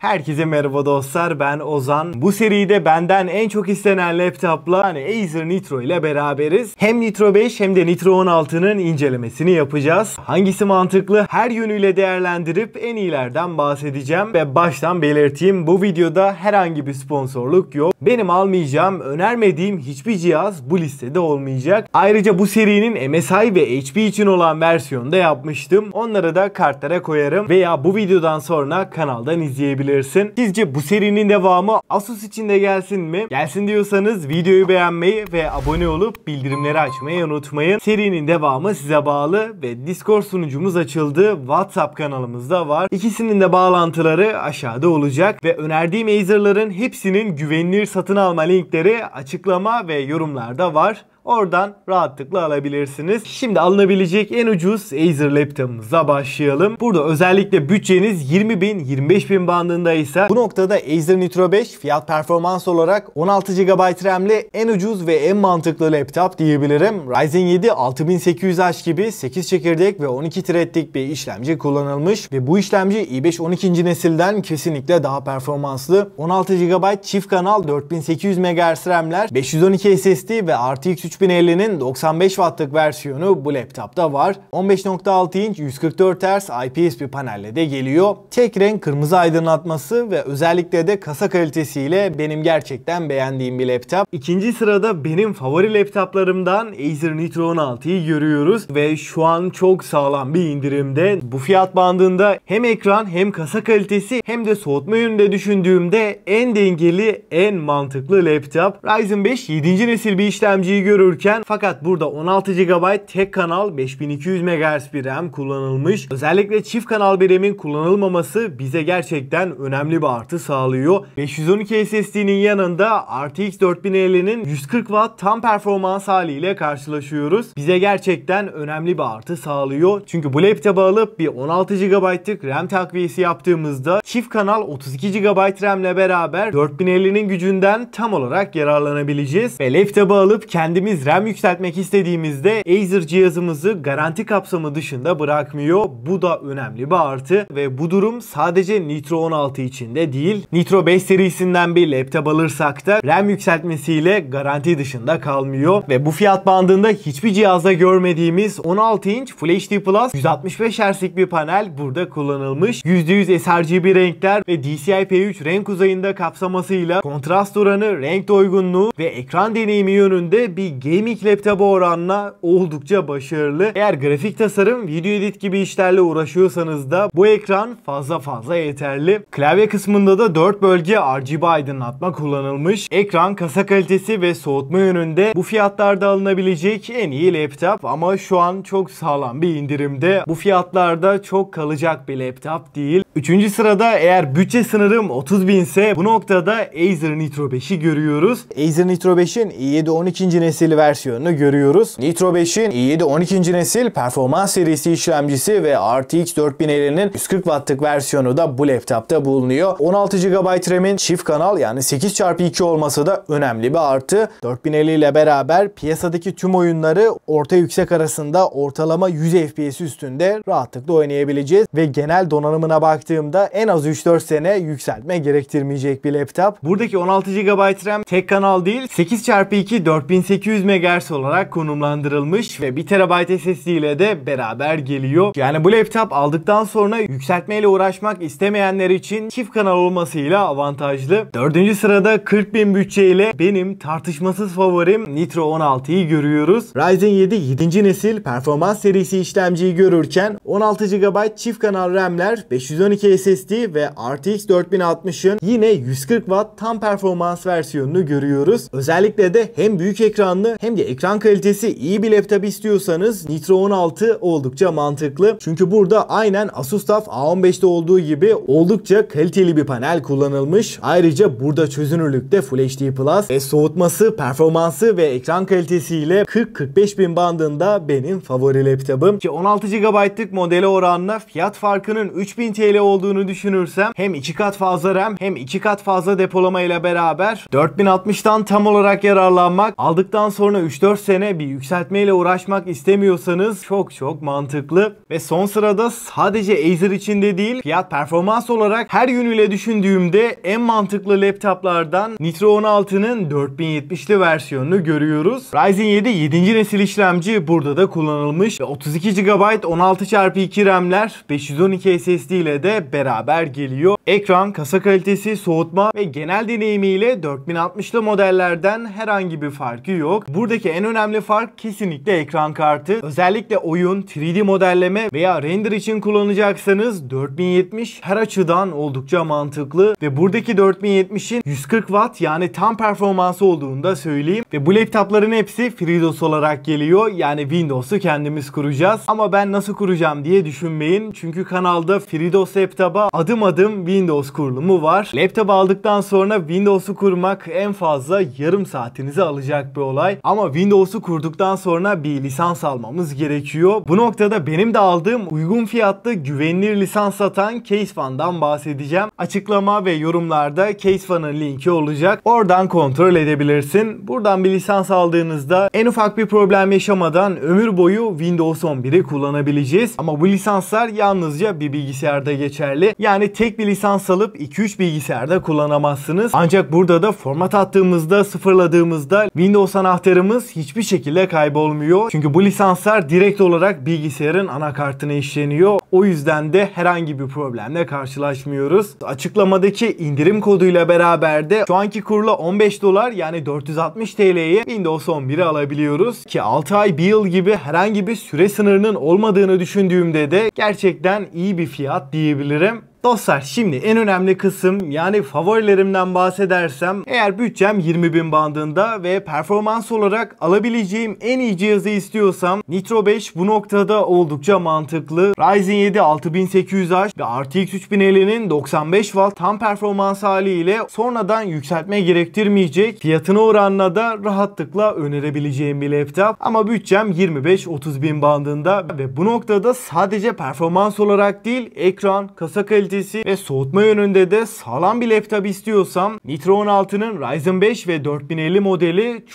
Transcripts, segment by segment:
Herkese merhaba dostlar, ben Ozan. Bu seride benden en çok istenen laptopla Acer Nitro ile beraberiz. Hem Nitro 5 hem de Nitro 16'nın incelemesini yapacağız. Hangisi mantıklı, her yönüyle değerlendirip en iyilerden bahsedeceğim. Ve baştan belirteyim, bu videoda herhangi bir sponsorluk yok. Benim almayacağım, önermediğim hiçbir cihaz bu listede olmayacak. Ayrıca bu serinin MSI ve HP için olan versiyonu da yapmıştım. Onları da kartlara koyarım veya bu videodan sonra kanaldan izleyebilirsiniz. Sizce bu serinin devamı Asus için de gelsin mi? Gelsin diyorsanız videoyu beğenmeyi ve abone olup bildirimleri açmayı unutmayın. Serinin devamı size bağlı ve Discord sunucumuz açıldı. WhatsApp kanalımız da var. İkisinin de bağlantıları aşağıda olacak ve önerdiğim Acer'ların hepsinin güvenilir satın alma linkleri açıklama ve yorumlarda var. Oradan rahatlıkla alabilirsiniz. Şimdi alınabilecek en ucuz Acer laptopumuza başlayalım. Burada özellikle bütçeniz 20.000-25.000 bandındaysa bu noktada Acer Nitro 5 fiyat performans olarak 16 GB RAM'li en ucuz ve en mantıklı laptop diyebilirim. Ryzen 7 6800H gibi 8 çekirdek ve 12 threadlik bir işlemci kullanılmış ve bu işlemci i5 12. nesilden kesinlikle daha performanslı. 16 GB çift kanal 4800 MHz RAM'ler, 512 SSD ve RTX 3050'nin 95 Watt'lık versiyonu bu laptopta var. 15.6 inç 144 Hz IPS bir panelle de geliyor. Tek renk kırmızı aydınlatması ve özellikle de kasa kalitesiyle benim gerçekten beğendiğim bir laptop. İkinci sırada benim favori laptoplarımdan Acer Nitro 16'yı görüyoruz ve şu an çok sağlam bir indirimde. Bu fiyat bandında hem ekran hem kasa kalitesi hem de soğutma yönünde düşündüğümde en dengeli, en mantıklı laptop. Ryzen 5 7. nesil bir işlemciyi görüyoruz. Fakat burada 16 GB tek kanal 5200 MHz bir RAM kullanılmış. Özellikle çift kanal bir RAM'in kullanılmaması bize gerçekten önemli bir artı sağlıyor. 512 SSD'nin yanında RTX 4050'nin 140 Watt tam performans haliyle karşılaşıyoruz. Bize gerçekten önemli bir artı sağlıyor. Çünkü bu laptopu alıp bir 16 GB'lık RAM takviyesi yaptığımızda çift kanal 32 GB RAM ile beraber 4050'nin gücünden tam olarak yararlanabileceğiz. Ve laptopu alıp kendimiz RAM yükseltmek istediğimizde Acer cihazımızı garanti kapsamı dışında bırakmıyor. Bu da önemli bir artı ve bu durum sadece Nitro 16 için de değil. Nitro 5 serisinden bir laptop alırsak da RAM yükseltmesiyle garanti dışında kalmıyor ve bu fiyat bandında hiçbir cihazda görmediğimiz 16 inç Full HD Plus 165 Hz'lik bir panel burada kullanılmış. %100 sRGB renkler ve DCI-P3 renk uzayında kapsamasıyla kontrast oranı, renk doygunluğu ve ekran deneyimi yönünde bir gaming laptopu oranla oldukça başarılı. Eğer grafik tasarım, video edit gibi işlerle uğraşıyorsanız da bu ekran fazla yeterli. Klavye kısmında da 4 bölge RGB aydınlatma kullanılmış. Ekran, kasa kalitesi ve soğutma yönünde bu fiyatlarda alınabilecek en iyi laptop ama şu an çok sağlam bir indirimde. Bu fiyatlarda çok kalacak bir laptop değil. Üçüncü sırada eğer bütçe sınırım 30.000 ise bu noktada Acer Nitro 5'i görüyoruz. Acer Nitro 5'in i7 12. nesil versiyonunu görüyoruz. Nitro 5'in i7 12. nesil performans serisi işlemcisi ve RTX 4050'nin 140 Watt'lık versiyonu da bu laptopta bulunuyor. 16 GB RAM'in çift kanal yani 8x2 olması da önemli bir artı. 4050 ile beraber piyasadaki tüm oyunları orta yüksek arasında ortalama 100 FPS üstünde rahatlıkla oynayabileceğiz ve genel donanımına baktığımda en az 3-4 sene yükseltme gerektirmeyecek bir laptop. Buradaki 16 GB RAM tek kanal değil 8x2 4800 MHz olarak konumlandırılmış ve 1 TB SSD ile de beraber geliyor. Yani bu laptop aldıktan sonra yükseltmeyle uğraşmak istemeyenler için çift kanal olmasıyla avantajlı. 4. sırada 40.000 bütçeyle benim tartışmasız favorim Nitro 16'yı görüyoruz. Ryzen 7 7. nesil performans serisi işlemciyi görürken 16 GB çift kanal RAM'ler, 512 SSD ve RTX 4060'ın yine 140 Watt tam performans versiyonunu görüyoruz. Özellikle de hem büyük ekranlı hem de ekran kalitesi iyi bir laptop istiyorsanız Nitro 16 oldukça mantıklı. Çünkü burada aynen Asus TUF A15'te olduğu gibi oldukça kaliteli bir panel kullanılmış. Ayrıca burada çözünürlükte Full HD Plus ve soğutması, performansı ve ekran kalitesiyle 40-45 bin bandında benim favori laptopum. Ki 16 GB'lık modele oranla fiyat farkının 3000 TL olduğunu düşünürsem hem 2 kat fazla RAM hem 2 kat fazla depolama ile beraber 4060'tan tam olarak yararlanmak, aldıktan sonra 3-4 sene bir yükseltmeyle uğraşmak istemiyorsanız çok mantıklı. Ve son sırada sadece Acer için de değil, fiyat performans olarak her yönüyle düşündüğümde en mantıklı laptoplardan Nitro 16'nın 4070'li versiyonunu görüyoruz. Ryzen 7 7. nesil işlemci burada da kullanılmış ve 32 GB 16x2 RAM'ler 512 SSD ile de beraber geliyor. Ekran, kasa kalitesi, soğutma ve genel deneyimiyle 4060'lı modellerden herhangi bir farkı yok. Buradaki en önemli fark kesinlikle ekran kartı. Özellikle oyun, 3D modelleme veya render için kullanacaksanız 4070 her açıdan oldukça mantıklı ve buradaki 4070'in 140 Watt yani tam performansı olduğunu da söyleyeyim. Ve bu laptopların hepsi FreeDOS olarak geliyor. Yani Windows'u kendimiz kuracağız. Ama ben nasıl kuracağım diye düşünmeyin. Çünkü kanalda FreeDOS laptopa adım adım Windows kurulumu var. Laptop aldıktan sonra Windows'u kurmak en fazla yarım saatinizi alacak bir olay. Ama Windows'u kurduktan sonra bir lisans almamız gerekiyor. Bu noktada benim de aldığım uygun fiyatlı güvenilir lisans satan CaseFun'dan bahsedeceğim. Açıklama ve yorumlarda CaseFun'ın linki olacak. Oradan kontrol edebilirsin. Buradan bir lisans aldığınızda en ufak bir problem yaşamadan ömür boyu Windows 11'i kullanabileceğiz. Ama bu lisanslar yalnızca bir bilgisayarda geçerli. Yani tek bir lisans alıp 2-3 bilgisayarda kullanamazsınız. Ancak burada da format attığımızda, sıfırladığımızda Windows anahtarımız hiçbir şekilde kaybolmuyor. Çünkü bu lisanslar direkt olarak bilgisayarın anakartına işleniyor. O yüzden de herhangi bir problemle karşılaşmıyoruz. Açıklamadaki indirim koduyla beraber de şu anki kurla $15 yani 460 TL'ye Windows 11'i alabiliyoruz. Ki 6 ay, 1 yıl gibi herhangi bir süre sınırının olmadığını düşündüğümde de gerçekten iyi bir fiyat diyebilirim. Dostlar, şimdi en önemli kısım, yani favorilerimden bahsedersem, eğer bütçem 20.000 bandında ve performans olarak alabileceğim en iyi cihazı istiyorsam Nitro 5 bu noktada oldukça mantıklı. Ryzen 7 6800H ve RTX 3050'nin 95 Watt tam performans haliyle sonradan yükseltme gerektirmeyecek fiyatına oranla da rahatlıkla önerebileceğim bir laptop. Ama bütçem 25-30 bin bandında ve bu noktada sadece performans olarak değil, ekran, kasa kalitesi ve soğutma yönünde de sağlam bir laptop istiyorsam Nitro 16'nın Ryzen 5 ve 4050 modeli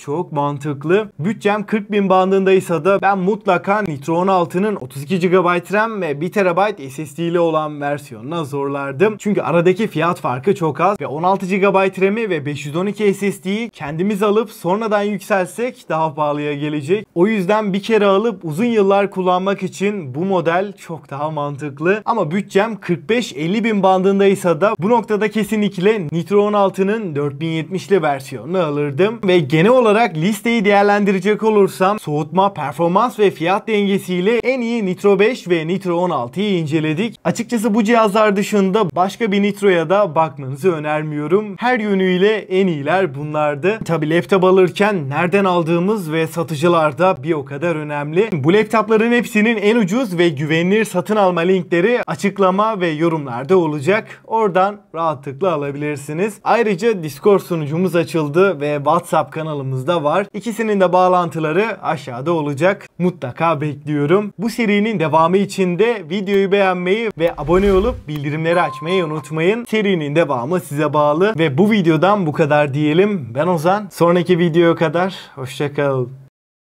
çok mantıklı. Bütçem 40.000 bandındaysa da ben mutlaka Nitro 16'nın 32 GB RAM ve 1 TB SSD ile olan versiyonuna zorlardım. Çünkü aradaki fiyat farkı çok az ve 16 GB RAM'i ve 512 SSD'yi kendimiz alıp sonradan yükselsek daha pahalıya gelecek. O yüzden bir kere alıp uzun yıllar kullanmak için bu model çok daha mantıklı. Ama bütçem 45-50 bin bandındaysa da bu noktada kesinlikle Nitro 16'nın 4070'li versiyonunu alırdım. Ve genel olarak listeyi değerlendirecek olursam soğutma, performans ve fiyat dengesiyle en iyi Nitro 5 ve Nitro 16'yı inceledik. Açıkçası bu cihazlar dışında başka bir Nitro'ya da bakmanızı önermiyorum. Her yönüyle en iyiler bunlardı. Tabi laptop alırken nereden aldığımız ve satıcılar da bir o kadar önemli. Bu laptopların hepsinin en ucuz ve güvenilir satın alma linkleri açıklama ve yorumlarda olacak. Oradan rahatlıkla alabilirsiniz. Ayrıca Discord sunucumuz açıldı ve WhatsApp kanalımız da var. İkisinin de bağlantıları aşağıda olacak. Mutlaka bekliyorum. Bu serinin devamı için de videoyu beğenmeyi ve abone olup bildirimleri açmayı unutmayın. Serinin devamı size bağlı ve bu videodan bu kadar diyelim. Ben Ozan. Sonraki videoya kadar hoşça kalın.